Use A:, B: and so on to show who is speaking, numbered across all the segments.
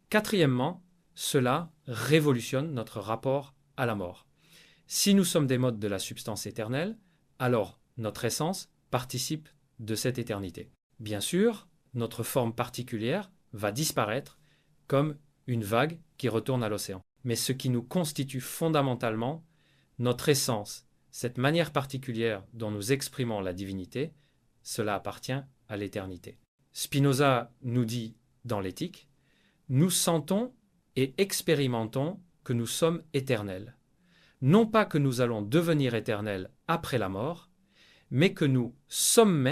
A: Quatrièmement, cela révolutionne notre rapport à la mort. Si nous sommes des modes de la substance éternelle, alors notre essence participe de cette éternité. Bien sûr, notre forme particulière va disparaître comme une vague qui retourne à l'océan. Mais ce qui nous constitue fondamentalement, notre essence, cette manière particulière dont nous exprimons la divinité, cela appartient à l'éternité. Spinoza nous dit dans l'Éthique, nous sentons et expérimentons que nous sommes éternels. Non pas que nous allons devenir éternels après la mort, mais que nous sommes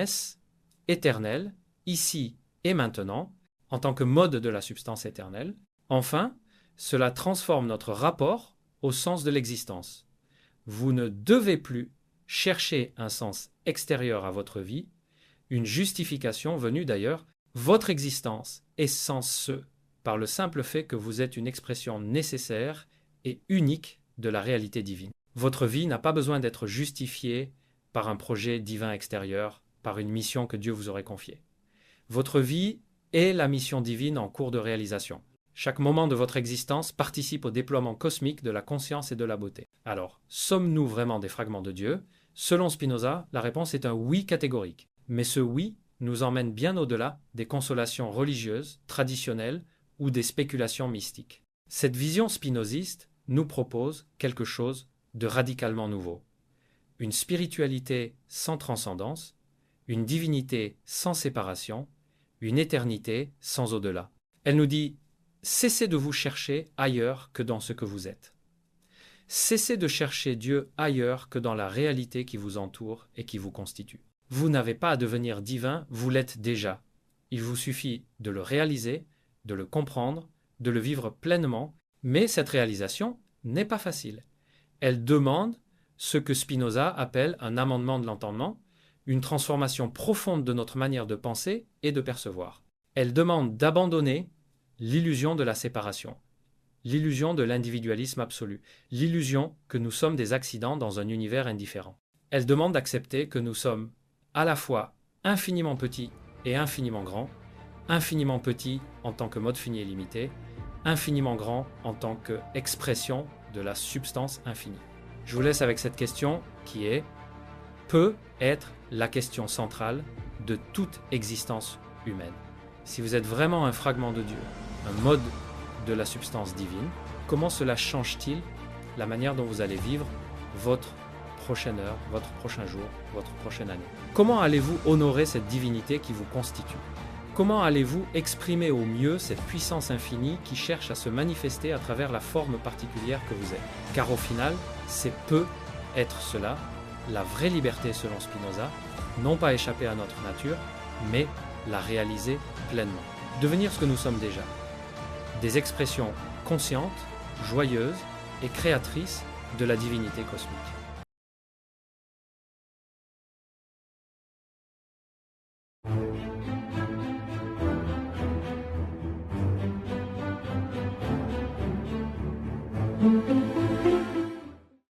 A: éternels, ici et maintenant, en tant que mode de la substance éternelle. Enfin, cela transforme notre rapport au sens de l'existence. Vous ne devez plus chercher un sens extérieur à votre vie, une justification venue d'ailleurs. Votre existence est sans ce, par le simple fait que vous êtes une expression nécessaire et unique de la réalité divine. Votre vie n'a pas besoin d'être justifiée par un projet divin extérieur, par une mission que Dieu vous aurait confiée. Votre vie est la mission divine en cours de réalisation. Chaque moment de votre existence participe au déploiement cosmique de la conscience et de la beauté. Alors, sommes-nous vraiment des fragments de Dieu? Selon Spinoza, la réponse est un oui catégorique. Mais ce oui nous emmène bien au-delà des consolations religieuses, traditionnelles ou des spéculations mystiques. Cette vision spinoziste nous propose quelque chose de radicalement nouveau. Une spiritualité sans transcendance, une divinité sans séparation, une éternité sans au-delà. Elle nous dit « Cessez de vous chercher ailleurs que dans ce que vous êtes. Cessez de chercher Dieu ailleurs que dans la réalité qui vous entoure et qui vous constitue. Vous n'avez pas à devenir divin, vous l'êtes déjà. Il vous suffit de le réaliser, de le comprendre, de le vivre pleinement, mais cette réalisation n'est pas facile. Elle demande ce que Spinoza appelle un amendement de l'entendement, une transformation profonde de notre manière de penser et de percevoir. Elle demande d'abandonner l'illusion de la séparation, l'illusion de l'individualisme absolu, l'illusion que nous sommes des accidents dans un univers indifférent. Elle demande d'accepter que nous sommes à la fois infiniment petits et infiniment grands, infiniment petits en tant que mode fini et limité, infiniment grand en tant qu'expression de la substance infinie. Je vous laisse avec cette question qui est « peut être la question centrale de toute existence humaine ». Si vous êtes vraiment un fragment de Dieu, un mode de la substance divine, comment cela change-t-il la manière dont vous allez vivre votre prochaine heure, votre prochain jour, votre prochaine année? Comment allez-vous honorer cette divinité qui vous constitue? Comment allez-vous exprimer au mieux cette puissance infinie qui cherche à se manifester à travers la forme particulière que vous êtes? Car au final, c'est peut être cela, la vraie liberté selon Spinoza, non pas échapper à notre nature, mais la réaliser pleinement. Devenir ce que nous sommes déjà. Des expressions conscientes, joyeuses et créatrices de la divinité cosmique.